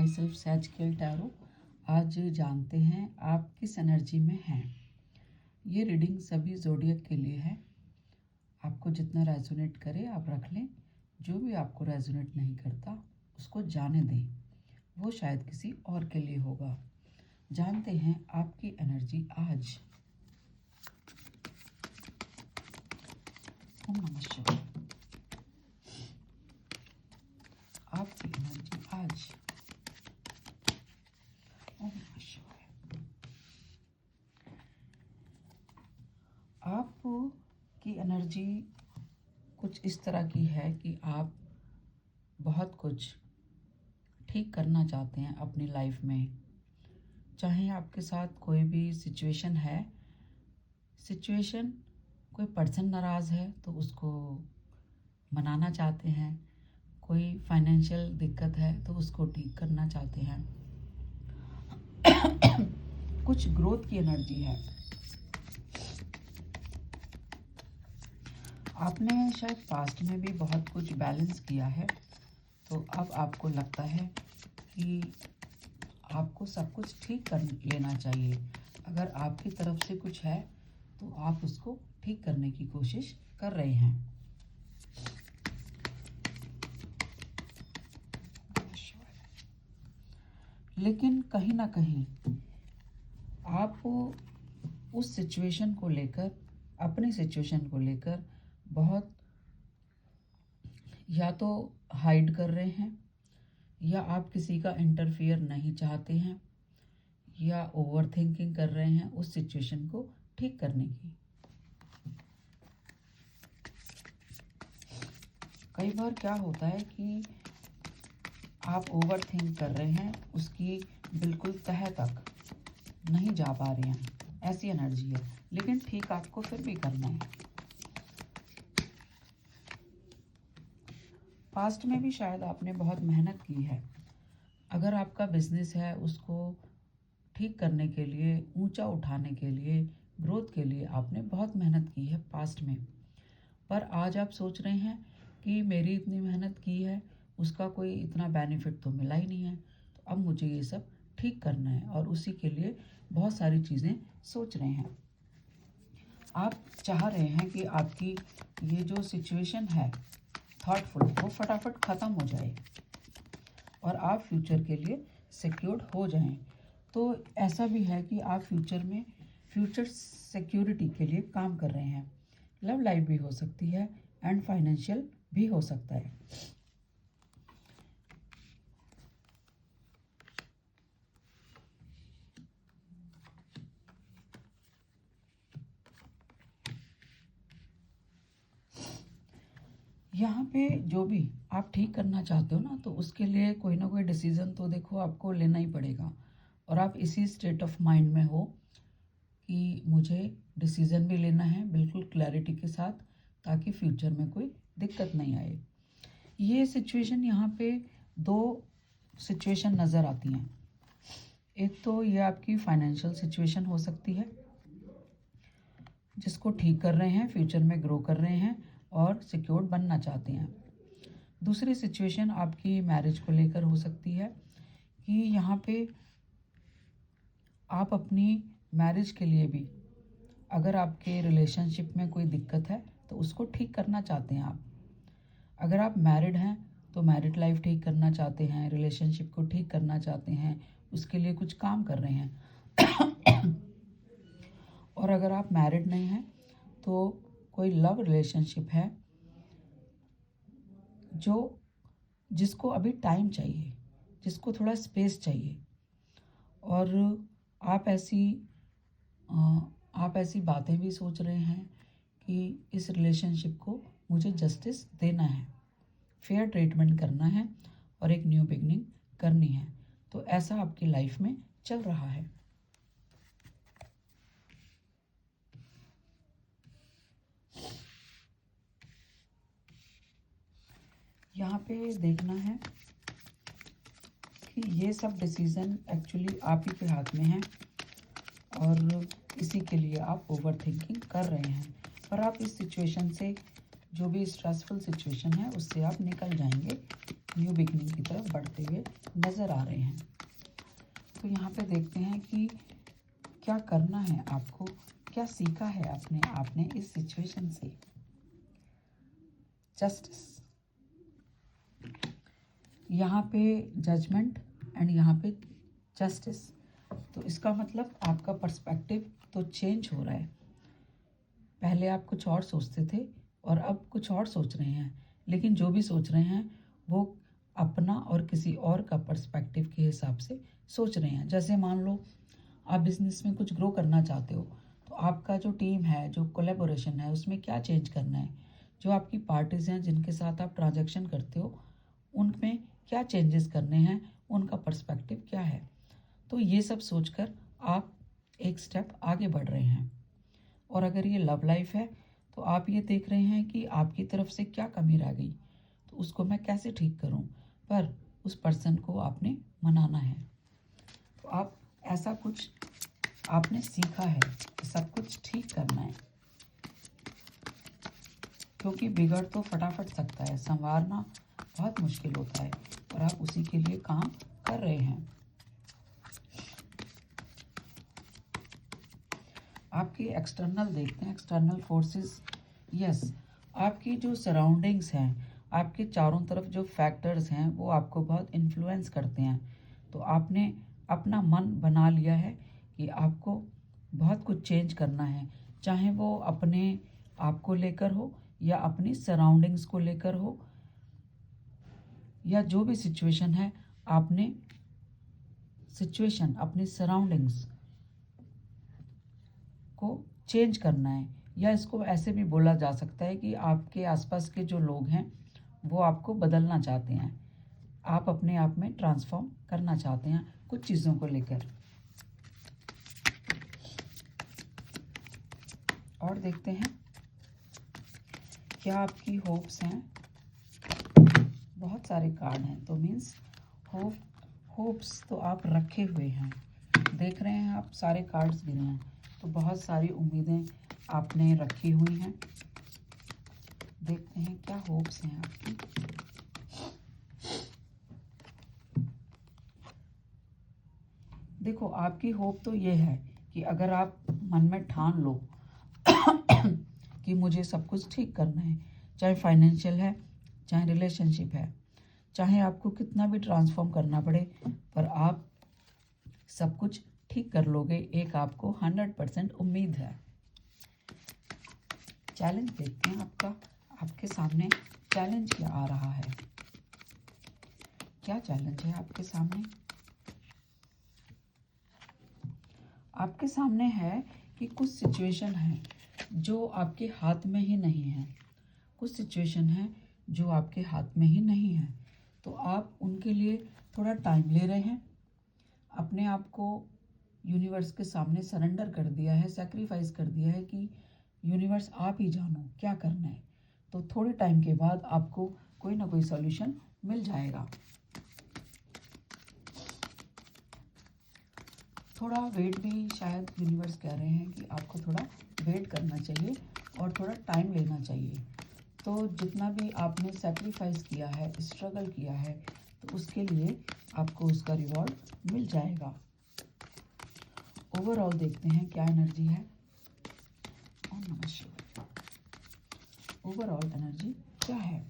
My self सैजिकल tarot. आज जानते हैं आप किस एनर्जी में हैं। ये रीडिंग सभी ज़ोडिएक के लिए है। आपको जितना रेजोनेट करे आप रख लें, जो भी आपको रेजोनेट नहीं करता उसको जाने दें, वो शायद किसी और के लिए होगा। जानते हैं आपकी एनर्जी आज। ओम नमः शिवाय। आपकी एनर्जी आज। ओम नमः शिवाय। आपकी एनर्जी कुछ इस तरह की है कि आप बहुत कुछ ठीक करना चाहते हैं अपनी लाइफ में। चाहे आपके साथ कोई भी सिचुएशन है, कोई पर्सन नाराज़ है तो उसको मनाना चाहते हैं, कोई फाइनेंशियल दिक्कत है तो उसको ठीक करना चाहते हैं। कुछ ग्रोथ की एनर्जी है। आपने शायद पास्ट में भी बहुत कुछ बैलेंस किया है, तो अब आपको लगता है कि आपको सब कुछ ठीक कर लेना चाहिए। अगर आपकी तरफ से कुछ है तो आप उसको ठीक करने की कोशिश कर रहे हैं। लेकिन कहीं ना कहीं आप उस सिचुएशन को लेकर, अपनी सिचुएशन को लेकर बहुत या तो हाइड कर रहे हैं, या आप किसी का इंटरफियर नहीं चाहते हैं, या ओवर थिंकिंग कर रहे हैं उस सिचुएशन को ठीक करने की। कई बार क्या होता है कि आप ओवर थिंक कर रहे हैं, उसकी बिल्कुल तह तक नहीं जा पा रहे हैं, ऐसी एनर्जी है। लेकिन ठीक आपको फिर भी करना है। पास्ट में भी शायद आपने बहुत मेहनत की है। अगर आपका बिजनेस है, उसको ठीक करने के लिए, ऊंचा उठाने के लिए, ग्रोथ के लिए आपने बहुत मेहनत की है पास्ट में। पर आज आप सोच रहे हैं कि मेरी इतनी मेहनत की है, उसका कोई इतना बेनिफिट तो मिला ही नहीं है, तो अब मुझे ये सब ठीक करना है, और उसी के लिए बहुत सारी चीज़ें सोच रहे हैं। आप चाह रहे हैं कि आपकी ये जो सिचुएशन है थॉटफुल, वो फटाफट ख़त्म हो जाए और आप फ्यूचर के लिए सिक्योर्ड हो जाएं। तो ऐसा भी है कि आप फ्यूचर सिक्योरिटी के लिए काम कर रहे हैं। लव लाइफ भी हो सकती है एंड फाइनेंशियल भी हो सकता है। यहाँ पे जो भी आप ठीक करना चाहते हो ना, तो उसके लिए कोई ना कोई डिसीज़न तो देखो आपको लेना ही पड़ेगा। और आप इसी स्टेट ऑफ माइंड में हो कि मुझे डिसीज़न भी लेना है बिल्कुल क्लैरिटी के साथ, ताकि फ्यूचर में कोई दिक्कत नहीं आए। ये सिचुएशन, यहाँ पे दो सिचुएशन नज़र आती हैं। एक तो ये आपकी फाइनेंशियल सिचुएशन हो सकती है, जिसको ठीक कर रहे हैं, फ्यूचर में ग्रो कर रहे हैं और सिक्योर्ड बनना चाहते हैं। दूसरी सिचुएशन आपकी मैरिज को लेकर हो सकती है कि यहाँ पे आप अपनी मैरिज के लिए भी, अगर आपके रिलेशनशिप में कोई दिक्कत है तो उसको ठीक करना चाहते हैं आप। अगर आप मैरिड हैं तो मैरिड लाइफ ठीक करना चाहते हैं, रिलेशनशिप को ठीक करना चाहते हैं, उसके लिए कुछ काम कर रहे हैं। और अगर आप मैरिड नहीं हैं तो कोई लव रिलेशनशिप है जिसको अभी टाइम चाहिए, जिसको थोड़ा स्पेस चाहिए, और आप ऐसी बातें भी सोच रहे हैं कि इस रिलेशनशिप को मुझे जस्टिस देना है, फेयर ट्रीटमेंट करना है और एक न्यू बिगनिंग करनी है। तो ऐसा आपकी लाइफ में चल रहा है। यहाँ पे देखना है कि ये सब डिसीज़न एक्चुअली आप ही के हाथ में है, और इसी के लिए आप ओवर थिंकिंग कर रहे हैं। पर आप इस सिचुएशन से जो भी स्ट्रेसफुल सिचुएशन है उससे आप निकल जाएंगे, न्यू बिगनिंग की तरफ बढ़ते हुए नज़र आ रहे हैं। तो यहाँ पे देखते हैं कि क्या करना है आपको, क्या सीखा है आपने इस सिचुएशन से। जस्टिस, यहाँ पे जजमेंट एंड यहाँ पे जस्टिस। तो इसका मतलब आपका पर्सपेक्टिव तो चेंज हो रहा है। पहले आप कुछ और सोचते थे और अब कुछ और सोच रहे हैं, लेकिन जो भी सोच रहे हैं वो अपना और किसी और का पर्सपेक्टिव के हिसाब से सोच रहे हैं। जैसे मान लो आप बिजनेस में कुछ ग्रो करना चाहते हो, तो आपका जो टीम है, जो कोलैबोरेशन है, उसमें क्या चेंज करना है, जो आपकी पार्टीज़ हैं जिनके साथ आप ट्रांजैक्शन करते हो उनमें क्या चेंजेस करने हैं, उनका पर्सपेक्टिव क्या है। तो ये सब सोचकर आप एक स्टेप आगे बढ़ रहे हैं। और अगर ये लव लाइफ है तो आप ये देख रहे हैं कि आपकी तरफ से क्या कमी रह गई, तो उसको मैं कैसे ठीक करूं, पर उस पर्सन को आपने मनाना है। तो आप ऐसा कुछ आपने सीखा है कि सब कुछ ठीक करना है, क्योंकि बिगड़ तो फटाफट सकता है, संवारना बहुत मुश्किल होता है, और आप उसी के लिए काम कर रहे हैं। आपकी एक्सटर्नल देखते हैं, एक्सटर्नल फोर्सेस। यस, आपकी जो सराउंडिंग्स हैं, आपके चारों तरफ जो फैक्टर्स हैं वो आपको बहुत इन्फ्लुएंस करते हैं। तो आपने अपना मन बना लिया है कि आपको बहुत कुछ चेंज करना है, चाहे वो अपने आप को लेकर हो या अपनी सराउंडिंग्स को लेकर हो, या जो भी सिचुएशन है आपने सिचुएशन अपनी सराउंडिंग्स को चेंज करना है। या इसको ऐसे भी बोला जा सकता है कि आपके आसपास के जो लोग हैं वो आपको बदलना चाहते हैं, आप अपने आप में ट्रांसफॉर्म करना चाहते हैं कुछ चीज़ों को लेकर। और देखते हैं क्या आपकी होप्स हैं। बहुत सारे कार्ड हैं, तो मीन्स होप्स तो आप रखे हुए हैं। देख रहे हैं आप सारे कार्ड्स गिरे हैं, तो बहुत सारी उम्मीदें आपने रखी हुई हैं। देखते हैं क्या होप्स हैं आपकी। देखो, आपकी होप तो ये है कि अगर आप मन में ठान लो कि मुझे सब कुछ ठीक करना है, चाहे फाइनेंशियल है, चाहे रिलेशनशिप है, चाहे आपको कितना भी ट्रांसफॉर्म करना पड़े, पर आप सब कुछ ठीक कर लोगे, एक आपको 100% उम्मीद है। चैलेंज देखते हैं आपका, आपके सामने चैलेंज क्या आ रहा है, क्या चैलेंज है आपके सामने। आपके सामने है कि कुछ सिचुएशन है जो आपके हाथ में ही नहीं है, कुछ सिचुएशन है जो आपके हाथ में ही नहीं है, तो आप उनके लिए थोड़ा टाइम ले रहे हैं, अपने आप को यूनिवर्स के सामने सरेंडर कर दिया है, सैक्रिफाइस कर दिया है कि यूनिवर्स आप ही जानो क्या करना है। तो थोड़े टाइम के बाद आपको कोई ना कोई सॉल्यूशन मिल जाएगा। थोड़ा वेट भी शायद यूनिवर्स कह रहे हैं कि आपको थोड़ा वेट करना चाहिए और थोड़ा टाइम लेना चाहिए। तो जितना भी आपने सैक्रिफाइस किया है, स्ट्रगल किया है, तो उसके लिए आपको उसका रिवॉर्ड मिल जाएगा। ओवरऑल देखते हैं क्या एनर्जी है। ओम नमः शिवाय। ओवरऑल एनर्जी क्या है।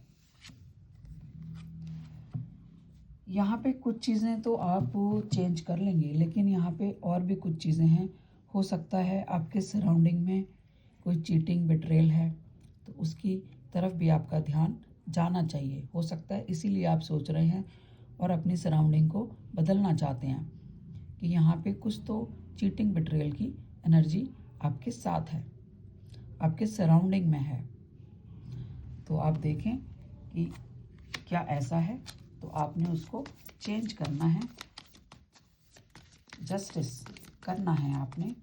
यहाँ पे कुछ चीज़ें तो आप चेंज कर लेंगे, लेकिन यहाँ पे और भी कुछ चीज़ें हैं। हो सकता है आपके सराउंडिंग में कोई चीटिंग बिट्रेल है, तो उसकी तरफ भी आपका ध्यान जाना चाहिए। हो सकता है इसीलिए आप सोच रहे हैं और अपनी सराउंडिंग को बदलना चाहते हैं कि यहाँ पे कुछ तो चीटिंग बिट्रेल की एनर्जी आपके साथ है, आपके सराउंडिंग में है। तो आप देखें कि क्या ऐसा है, तो आपने उसको चेंज करना है, जस्टिस करना है आपने।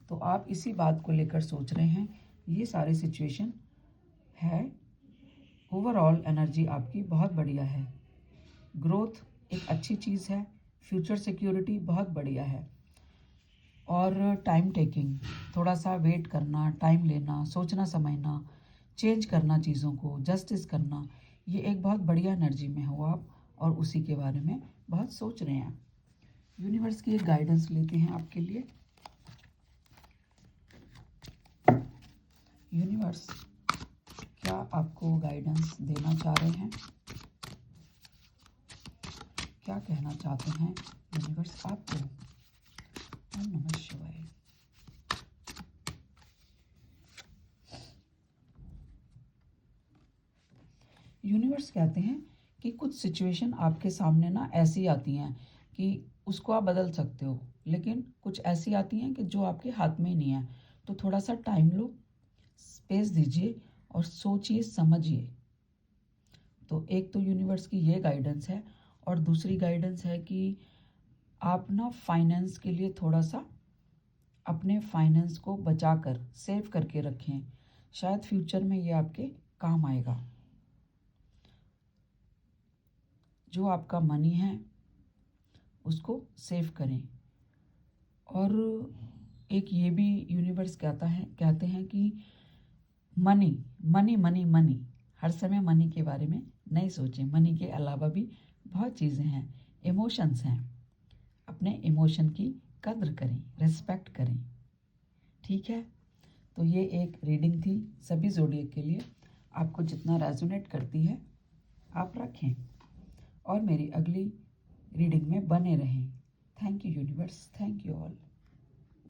तो आप इसी बात को लेकर सोच रहे हैं, ये सारी सिचुएशन है। ओवरऑल एनर्जी आपकी बहुत बढ़िया है, ग्रोथ एक अच्छी चीज़ है, फ्यूचर सिक्योरिटी बहुत बढ़िया है, और टाइम टेकिंग, थोड़ा सा वेट करना, टाइम लेना, सोचना समझना, चेंज करना चीज़ों को, जस्टिस करना, ये एक बहुत बढ़िया एनर्जी में हो आप और उसी के बारे में बहुत सोच रहे हैं। यूनिवर्स की एक गाइडेंस लेते हैं आपके लिए। यूनिवर्स क्या आपको गाइडेंस देना चाह रहे हैं? क्या कहना चाहते हैं यूनिवर्स आपको? ओम नमः शिवाय। यूनिवर्स कहते हैं कि कुछ सिचुएशन आपके सामने ना ऐसी आती हैं कि उसको आप बदल सकते हो, लेकिन कुछ ऐसी आती हैं कि जो आपके हाथ में ही नहीं है। तो थोड़ा सा टाइम लो, स्पेस दीजिए और सोचिए समझिए। तो एक तो यूनिवर्स की ये गाइडेंस है और दूसरी गाइडेंस है कि आप ना फाइनेंस के लिए थोड़ा सा अपने फाइनेंस को बचाकर सेव करके रखें, शायद फ्यूचर में ये आपके काम आएगा। जो आपका मनी है उसको सेव करें। और एक ये भी यूनिवर्स कहते हैं कि मनी मनी मनी मनी, हर समय मनी के बारे में नहीं सोचें। मनी के अलावा भी बहुत चीज़ें हैं, इमोशंस हैं। अपने इमोशन की कद्र करें, रिस्पेक्ट करें। ठीक है, तो ये एक रीडिंग थी सभी ज़ोडिएक के लिए। आपको जितना रेजोनेट करती है आप रखें और मेरी अगली रीडिंग में बने रहें। Thank you universe, thank you all.